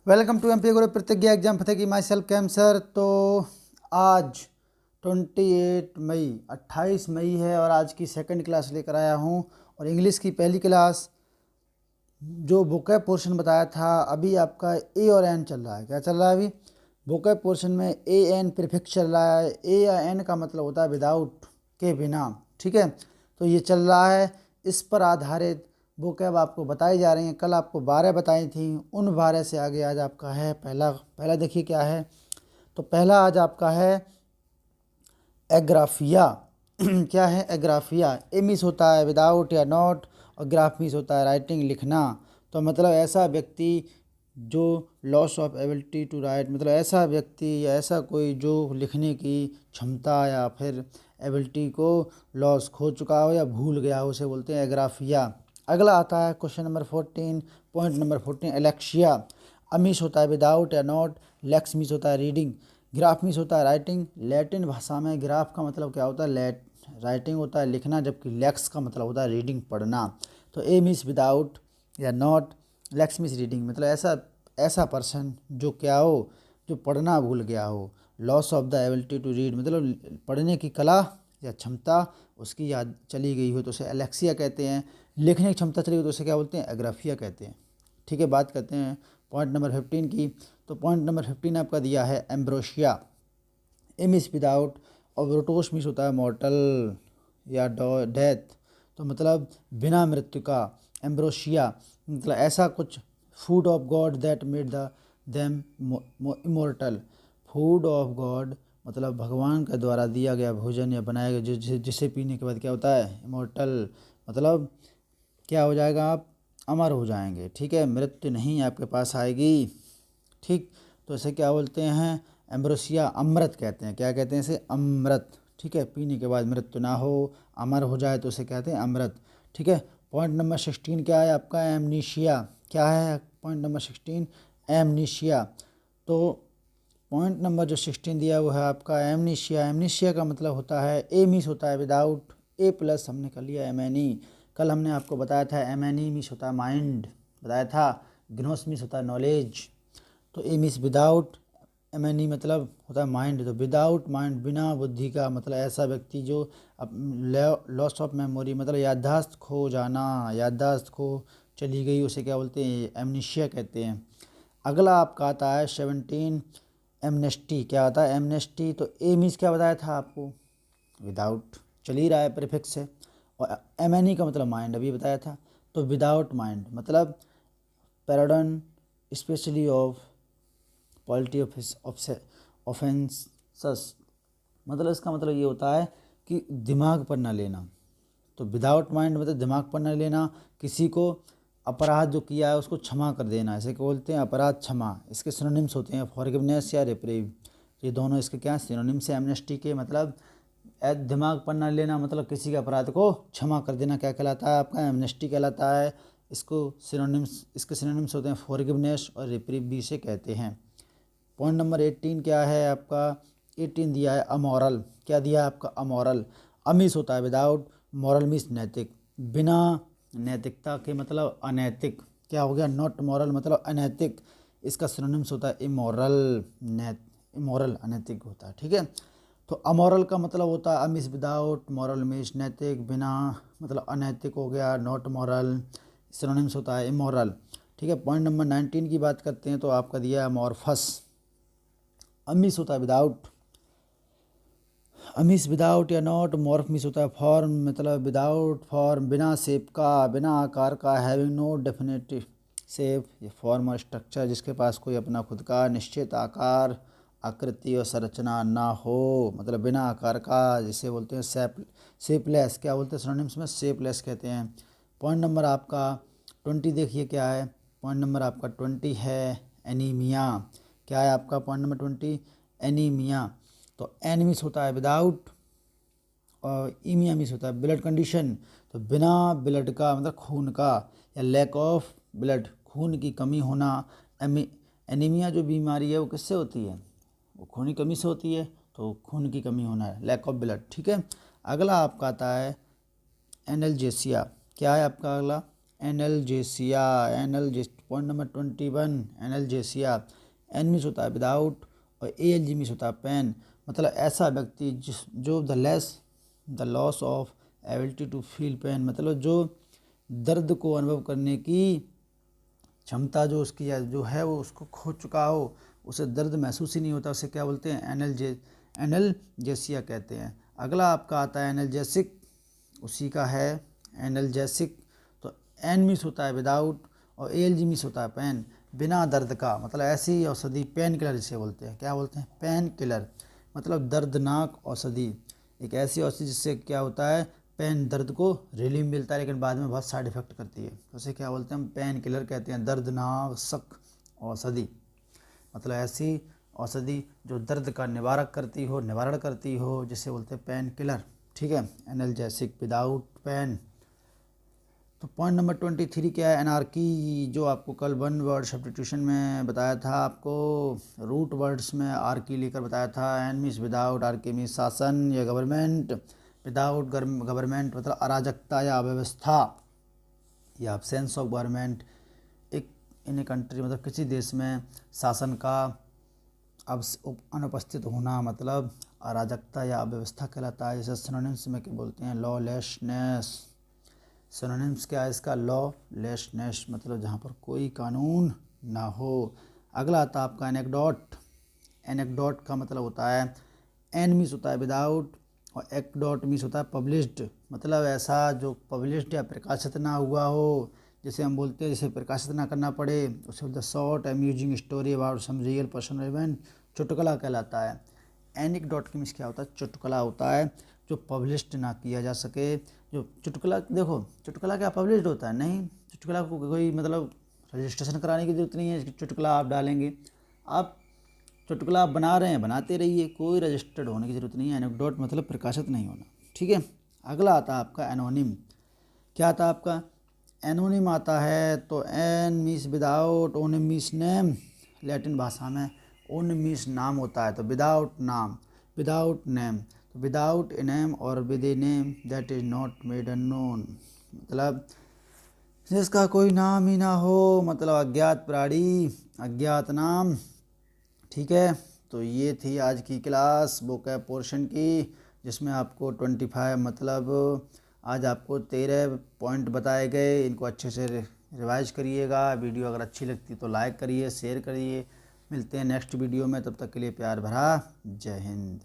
Welcome to MP गुरु प्रतिज्ञा exam फतेह की my self cancer. तो आज 28 मई 28 मई है और आज की सेकंड क्लास लेकर आया हूँ। और इंग्लिश की पहली क्लास जो वोकैब पोर्शन बताया था, अभी आपका ए और एन चल रहा है। क्या चल रहा है अभी? वोकैब पोर्शन में ए एन प्रीफिक्स चल रहा है। ए या एन का मतलब होता है विदाउट, के बिना। ठीक है, तो ये चल रहा है। इस पर आधारित वोकैब आपको बताई जा रही हैं। कल आपको 12 बताई थी, उन 12 से आगे आज आपका है पहला देखिए क्या है। तो पहला आज आपका है एग्राफिया। क्या है एग्राफिया? ए मीन्स होता है विदाउट या नॉट, और ग्राफ मीन्स होता है राइटिंग, लिखना। तो मतलब ऐसा व्यक्ति जो loss of ability to write, मतलब ऐसा व्यक्ति या ऐसा कोई जो लिखने की क्षमता या फिर एबिलिटी को लॉस खो चुका हो या भूल गया हो, उसे बोलते हैं एग्राफिया। अगला आता है question number 14, point number 14, एलेक्शिया। Amis होता है विदाउट या नॉट, लेक्स मीस होता है रीडिंग, ग्राफ मीस होता है राइटिंग। लैटिन भाषा में ग्राफ का मतलब क्या होता है? राइटिंग होता है, लिखना, जबकि लेक्स का मतलब होता है रीडिंग, पढ़ना। तो ए मीस विदाउट या नॉट, लेक्स मीस रीडिंग, मतलब ऐसा पर्सन जो क्या हो, जो पढ़ना भूल गया हो। Loss of the ability to read, मतलब पढ़ने की कला या क्षमता उसकी याद चली गई हो तो उसे एलेक्सिया कहते हैं। लिखने की क्षमता चली गई तो उसे क्या बोलते हैं? एग्राफिया कहते हैं। ठीक है, बात करते हैं पॉइंट नंबर 15 की। तो पॉइंट नंबर 15 आपका दिया है एम्ब्रोशिया। एम इस विदाउट, और ब्रोटोस मीस होता है मॉर्टल या डेथ, तो मतलब बिना मृत्यु का। एम्ब्रोशिया मतलब ऐसा कुछ, food of God that made the them immortal. Food of God मतलब भगवान के द्वारा दिया गया भोजन या बनाया गया जिसे पीने के बाद क्या होता है? इमोर्टल, मतलब क्या हो जाएगा? आप अमर हो जाएंगे। ठीक है, मृत्यु नहीं आपके पास आएगी। ठीक, तो इसे क्या बोलते हैं? एम्ब्रोसिया, अमृत कहते हैं। क्या कहते हैं इसे? अमृत। ठीक है, पीने के बाद मृत्यु ना हो, अमर हो जाए तो उसे कहते हैं अमृत। ठीक है, पॉइंट नंबर 16 क्या है आपका? एमनीशिया। क्या है पॉइंट नंबर 16? एमनीशिया। तो पॉइंट नंबर जो 16 दिया वो है आपका एमनीशिया। एमनीशिया का मतलब होता है, ए मीस होता है विदाउट, ए प्लस हमने कर लिया एम एन ई। कल हमने आपको बताया था एम एन ई मीस होता है माइंड, बताया था। ग्नोस मीस होता है नॉलेज। तो ए मीस विदाउट, एम एन ई मतलब होता है माइंड। तो विदाउट माइंड, बिना बुद्धि का, मतलब ऐसा व्यक्ति जो लॉस ऑफ मेमोरी, मतलब याददाश्त खो जाना, याददाश्त खो चली गई, उसे क्या बोलते हैं? एमनीशिया कहते हैं। अगला आपका आता है 17, एमनेस्टी। क्या आता है? एमनेस्टी। तो ए मीन्स क्या बताया था आपको? विदाउट, चल ही रहा है प्रीफिक्स से। और एम एन ई का मतलब माइंड, अभी बताया था। तो विदाउट माइंड मतलब पैराडन स्पेशली ऑफ पॉलिटी ऑफेंसस, मतलब इसका मतलब ये होता है कि दिमाग पर ना लेना। तो विदाउट माइंड मतलब दिमाग पर न लेना। किसी को अपराध जो किया है उसको क्षमा कर देना, इसे क्या बोलते हैं? अपराध क्षमा। इसके सिनोनिम्स होते हैं फॉरगिवनेस या रिप्रीव। ये दोनों इसके क्या सिनोनिम्स हैं एमनेस्टी के। मतलब दिमाग पर न लेना मतलब किसी के अपराध को क्षमा कर देना, क्या कहलाता है आपका? एमनेस्टी कहलाता है। इसके सिनोनिम्स होते हैं फॉरगिवनेस और रिप्रीव भी इसे कहते हैं। पॉइंट नंबर 18 क्या है आपका? 18 दिया है अमोरल। क्या दिया है आपका? अमोरल। अमीस होता है विदाउट, मॉरल मीस नैतिक, बिना नैतिकता के, मतलब अनैतिक। क्या हो गया? नॉट मॉरल मतलब अनैतिक। इसका सिनोनिम्स होता है इमोरल, इमोरल अनैतिक होता है। ठीक है, तो अमोरल का मतलब होता है अमीस विदाउट, मॉरल मीस नैतिक, बिना मतलब अनैतिक हो गया, नॉट मॉरल। सिनोनिम्स होता है इमोरल। ठीक है, पॉइंट नंबर 19 की बात करते हैं। तो आपका दिया है अमॉर्फस। अमीस होता है विदाउट, अमीस विदाउट या नॉट। मॉर्फ मीस होता है फॉर्म, मतलब विदाउट फॉर्म, बिना शेप का, बिना आकार का। हैविंग नो डेफिनेटिव शेप, ये फॉर्म और स्ट्रक्चर, जिसके पास कोई अपना खुद का निश्चित आकार, आकृति और संरचना ना हो, मतलब बिना आकार का, जिसे बोलते हैं शेपलेस। क्या बोलते हैं सिनोनिम्स में? शेपलेस कहते हैं। पॉइंट नंबर आपका 20 देखिए क्या है। पॉइंट नंबर आपका 20 है एनीमिया। क्या है आपका पॉइंट नंबर 20? एनीमिया। तो एनीमिस होता है विदाउट, और ईमिया मिस होता है ब्लड कंडीशन। तो बिना ब्लड का मतलब खून का, या लैक ऑफ ब्लड, खून की कमी होना। एनीमिया जो बीमारी है वो किससे होती है? वो खून की कमी से होती है। तो खून की कमी होना है, लैक ऑफ ब्लड। ठीक है, अगला आपका आता है एनल्जेसिया। क्या है आपका अगला? एनलजेसिया, पॉइंट नंबर 21, एनलजेसिया। एन मीन्स होता है विदाउट और ALG मीन्स होता है पेन। मतलब ऐसा व्यक्ति जो the loss of ability to feel pain, मतलब जो दर्द को अनुभव करने की क्षमता जो उसकी जो है वो उसको खो चुका हो, उसे दर्द महसूस ही नहीं होता, उसे क्या बोलते हैं? एनलजेसिया कहते हैं। अगला आपका आता है एनलजेसिक, उसी का है एनलजेसिक। तो एन मीन्स होता है विदाउट और ALG मीन्स होता है पेन, बिना दर्द का। मतलब ऐसी औषधि पेन किलर जिसे बोलते हैं, क्या बोलते हैं? Pain killer. मतलब दर्दनाक औषधि, एक ऐसी औषधि जिससे क्या होता है? पेन, दर्द को रिलीफ मिलता है, लेकिन बाद में बहुत साइड इफेक्ट करती है, तो उसे क्या बोलते हैं? हम पेन किलर कहते हैं, दर्दनाशक औषधि। मतलब ऐसी औषधि जो दर्द का निवारण करती हो, जिसे बोलते हैं पेन किलर। ठीक है, एनाल्जेसिक विदाउट पेन। तो पॉइंट नंबर 23 क्या है? एनार्की, जो आपको कल वन वर्ड सब्स्टिट्यूशन में बताया था, आपको रूट वर्ड्स में आर्की लेकर बताया था। An means without, archy means शासन या गवर्नमेंट। विदाउट गवर्नमेंट मतलब अराजकता या अव्यवस्था या एब्सेंस ऑफ गवर्नमेंट। एक इन ए कंट्री मतलब किसी देश में शासन का अब अनुपस्थित होना मतलब अराजकता या अव्यवस्था कहलाता है। जैसे सिनोनिम्स में क्या बोलते हैं? लॉलेसनेस। सिनोनिम्स क्या है इसका? लॉलेसनेस मतलब जहाँ पर कोई कानून ना हो। अगला आता है आपका एनेक्डोट। एनेक्डोट का मतलब होता है, एन मीन्स होता है विदाउट और एक्डोट मीन्स होता है पब्लिश्ड। मतलब ऐसा जो पब्लिश्ड या प्रकाशित ना हुआ हो, जैसे हम बोलते हैं जैसे प्रकाशित ना करना पड़े, उसे बोलते हैं short amusing story about some real personal event, चुटकुला कहलाता है। एनेक्डोट की मीन्स क्या होता है? चुटकुला होता है जो पब्लिश्ड ना किया जा सके। जो चुटकुला, देखो चुटकुला क्या पब्लिश्ड होता है? नहीं, चुटकुला को कोई मतलब रजिस्ट्रेशन कराने की जरूरत नहीं है कि चुटकुला आप डालेंगे। आप चुटकुला आप बना रहे हैं, बनाते रहिए, कोई रजिस्टर्ड होने की ज़रूरत नहीं है। एनेक्डोट मतलब प्रकाशित नहीं होना। ठीक है, अगला आता है आपका एनोनिम। क्या आता है आपका? एनोनिम आता है तो an means without, onym means name. Latin भाषा में ओनिम मीन्स नाम होता है, तो विदाउट नाम, विदाउट नेम। तो विदाउट ए नेम और with a name that is not made unknown, मतलब जिसका कोई नाम ही ना हो, मतलब अज्ञात प्राणी, अज्ञात नाम। ठीक है, तो ये थी आज की क्लास वोकैब पोर्शन की, जिसमें आपको 25 मतलब आज आपको 13 पॉइंट बताए गए। इनको अच्छे से रिवाइज करिएगा। वीडियो अगर अच्छी लगती तो लाइक करिए, शेयर करिए। मिलते हैं नेक्स्ट वीडियो में, तब तक के लिए प्यार भरा जय हिंद।